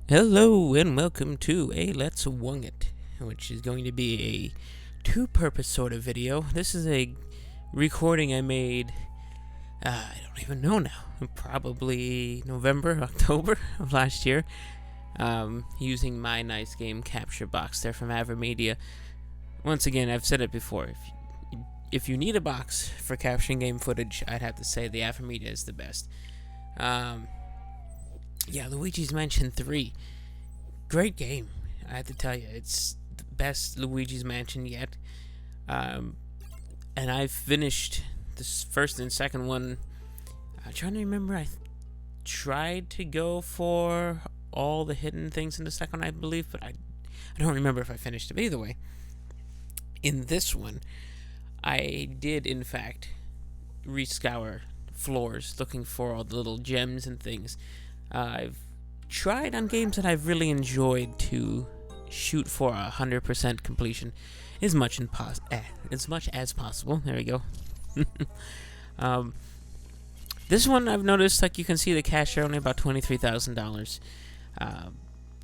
Hello and welcome to a Let's Wung It, which is going to be a two-purpose sort of video. This is a recording I made, I don't even know now, probably November, October of last year, using my nice game capture box there from AverMedia. Once again, I've said it before, if you need a box for capturing game footage, I'd have to say the AverMedia is the best. Yeah, Luigi's Mansion 3. Great game, I have to tell you. It's the best Luigi's Mansion yet. And I've finished this first and second one. I'm trying to remember, I tried to go for all the hidden things in the second one, I believe, but I don't remember if I finished it. Either way, in this one, I did, in fact, rescour floors looking for all the little gems and things. I've tried on games that I've really enjoyed to shoot for 100% completion as much as possible. There we go. This one I've noticed, like you can see the cash are only about $23,000.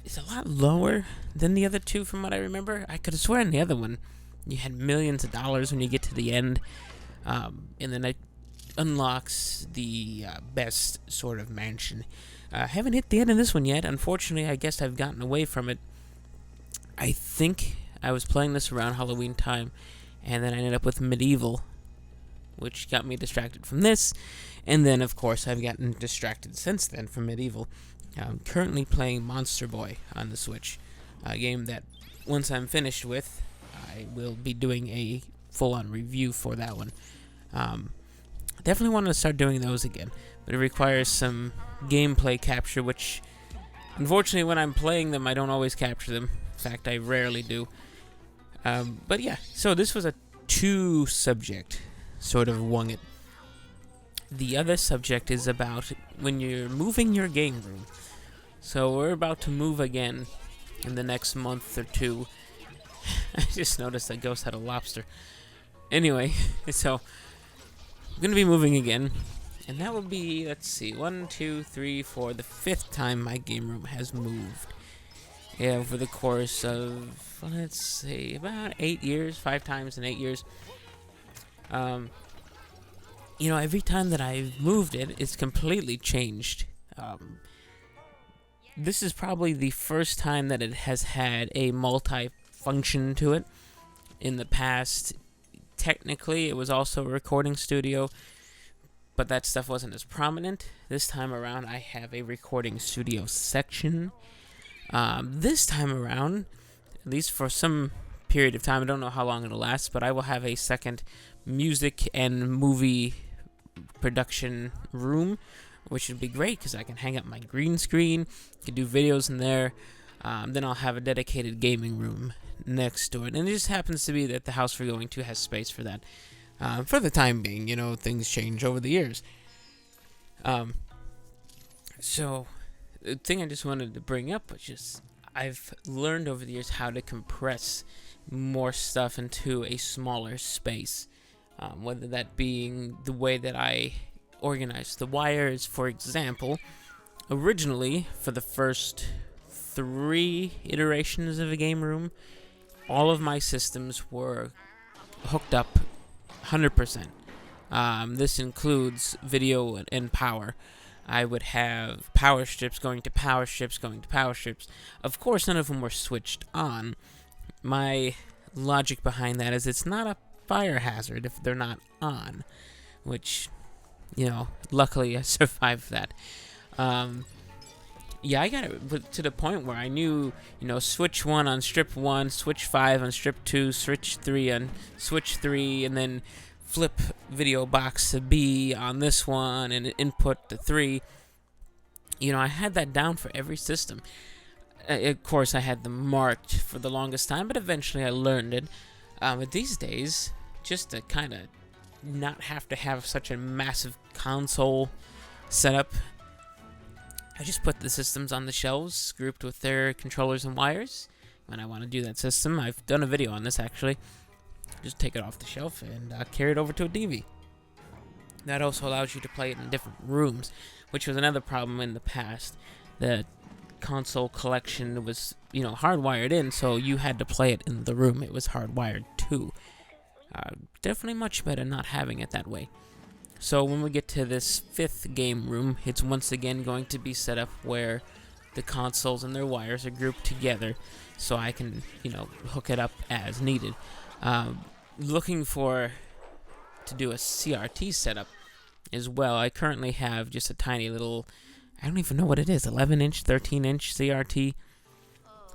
It's a lot lower than the other two from what I remember. I could have sworn the other one you had millions of dollars when you get to the end, and then it unlocks the best sort of mansion. Haven't hit the end of this one yet. Unfortunately, I guess I've gotten away from it. I think I was playing this around Halloween time, and then I ended up with Medieval, which got me distracted from this. And then, of course, I've gotten distracted since then from Medieval. I'm currently playing Monster Boy on the Switch, a game that once I'm finished with, I will be doing a full-on review for that one. Definitely want to start doing those again, but it requires some gameplay capture, which unfortunately when I'm playing them I don't always capture them. In fact, I rarely do. But yeah, so this was a two-subject sort of wung it. The other subject is about when you're moving your game room. So we're about to move again in the next month or two. I just noticed that Ghost had a lobster. Anyway, so I'm going to be moving again, and that will be, let's see, 1, 2, 3, 4, the fifth time my game room has moved. Yeah, over the course of, let's say, about 8 years, 5 times in 8 years. Every time that I've moved it, it's completely changed. This is probably the first time that it has had a multi-function to it. In the past, technically, it was also a recording studio, but that stuff wasn't as prominent. This time around, I have a recording studio section. This time around, at least for some period of time, I don't know how long it'll last, but I will have a second music and movie production room, which would be great because I can hang up my green screen, can do videos in there. Then I'll have a dedicated gaming room next to it, and it just happens to be that the house we're going to has space for that. For the time being, things change over the years. So the thing I just wanted to bring up was just I've learned over the years how to compress more stuff into a smaller space, whether that being the way that I organize the wires. For example, originally for the first 3 iterations of a game room, all of my systems were hooked up 100%. This includes video and power. I would have power strips going to power strips going to power strips. Of course, none of them were switched on. My logic behind that is it's not a fire hazard if they're not on, which, luckily I survived that. Yeah, I got it to the point where I knew, switch 1 on strip 1, switch 5 on strip 2, switch 3 on switch 3, and then flip video box to B on this one, and input to 3. I had that down for every system. Of course, I had them marked for the longest time, but eventually I learned it. But these days, just to kind of not have to have such a massive console setup, I just put the systems on the shelves, grouped with their controllers and wires. When I want to do that system, I've done a video on this actually. Just take it off the shelf and carry it over to a DV. That also allows you to play it in different rooms, which was another problem in the past. The console collection was, hardwired in, so you had to play it in the room. It was hardwired too. Definitely much better not having it that way. So when we get to this 5th game room, it's once again going to be set up where the consoles and their wires are grouped together, so I can, hook it up as needed. Looking to do a CRT setup as well. I currently have just a tiny little, I don't even know what it is, 11-inch, 13-inch CRT.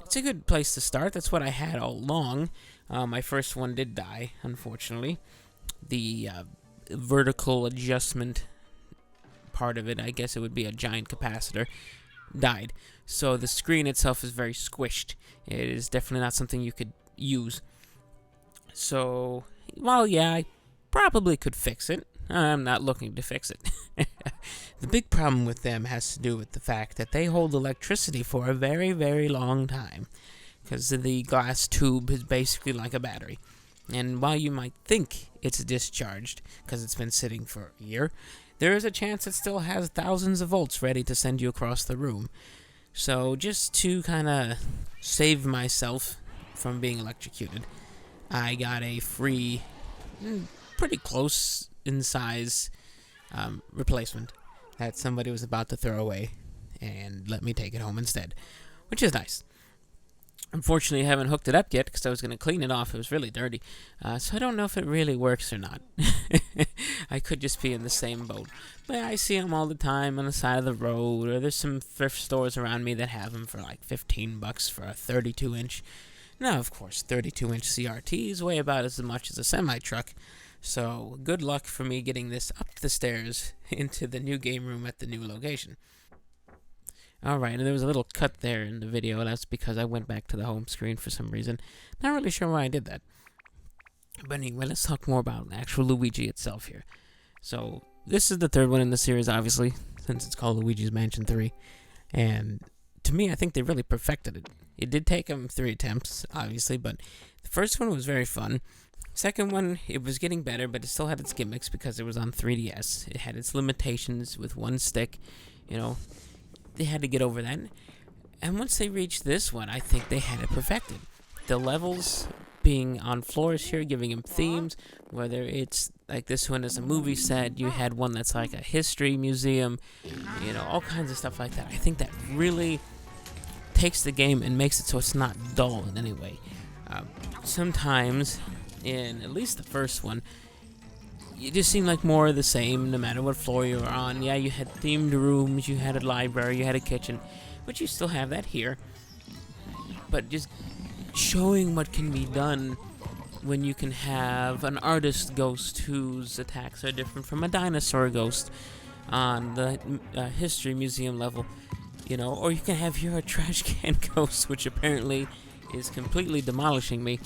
It's a good place to start. That's what I had all along. My first one did die, unfortunately. The vertical adjustment part of it, I guess it would be a giant capacitor, died. So the screen itself is very squished. It is definitely not something you could use. So, well, yeah, I probably could fix it. I'm not looking to fix it. The big problem with them has to do with the fact that they hold electricity for a very, very long time, because the glass tube is basically like a battery. And while you might think it's discharged because it's been sitting for a year, there is a chance it still has thousands of volts ready to send you across the room. So just to kind of save myself from being electrocuted, I got a free, pretty close in size replacement that somebody was about to throw away and let me take it home instead, which is nice. Unfortunately, I haven't hooked it up yet because I was going to clean it off. It was really dirty. So I don't know if it really works or not. I could just be in the same boat. But I see them all the time on the side of the road, or there's some thrift stores around me that have them for like $15 for a 32-inch. Now, of course, 32-inch CRTs weigh about as much as a semi-truck. So good luck for me getting this up the stairs into the new game room at the new location. Alright, and there was a little cut there in the video. That's because I went back to the home screen for some reason. Not really sure why I did that. But anyway, let's talk more about actual Luigi itself here. So, this is the 3rd one in the series, obviously, since it's called Luigi's Mansion 3. And to me, I think they really perfected it. It did take them 3 attempts, obviously, but the first one was very fun. Second one, it was getting better, but it still had its gimmicks because it was on 3DS. It had its limitations with one stick, They had to get over that. And once they reached this one, I think they had it perfected. The levels being on floors here, giving them themes, whether it's like this one is a movie set, you had one that's like a history museum, all kinds of stuff like that. I think that really takes the game and makes it so it's not dull in any way. Sometimes, in at least the first one, it just seemed like more of the same no matter what floor you were on. Yeah, you had themed rooms, you had a library, you had a kitchen, but you still have that here. But just showing what can be done when you can have an artist ghost whose attacks are different from a dinosaur ghost on the history museum level, or you can have here a trash can ghost, which apparently is completely demolishing me.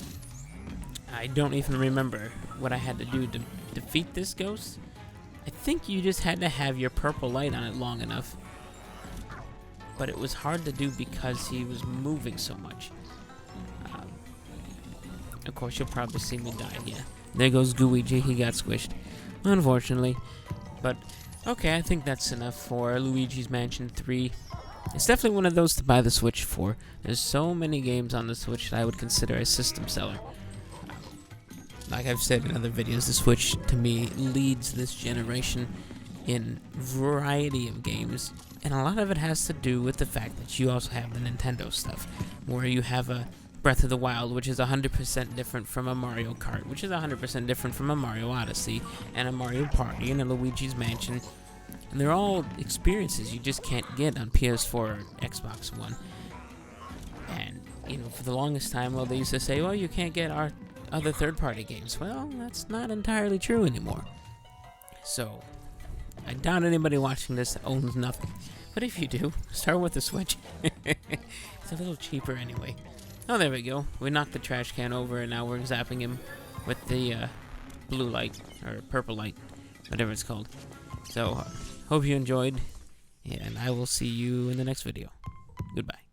I don't even remember what I had to do to defeat this ghost. I think you just had to have your purple light on it long enough. But it was hard to do because he was moving so much. Of course, you'll probably see me die. Yeah, there goes Luigi. He got squished, unfortunately. But okay, I think that's enough for Luigi's Mansion 3. It's definitely one of those to buy the Switch for. There's so many games on the Switch that I would consider a system seller. Like I've said in other videos, the Switch, to me, leads this generation in variety of games. And a lot of it has to do with the fact that you also have the Nintendo stuff, where you have a Breath of the Wild, which is 100% different from a Mario Kart, which is 100% different from a Mario Odyssey, and a Mario Party, and a Luigi's Mansion. And they're all experiences you just can't get on PS4 or Xbox One. And, for the longest time, they used to say, well, you can't get our other third-party games. Well, that's not entirely true anymore. So, I doubt anybody watching this owns nothing. But if you do, start with the Switch. It's a little cheaper anyway. Oh, there we go. We knocked the trash can over, and now we're zapping him with the blue light, or purple light, whatever it's called. So, hope you enjoyed, and I will see you in the next video. Goodbye.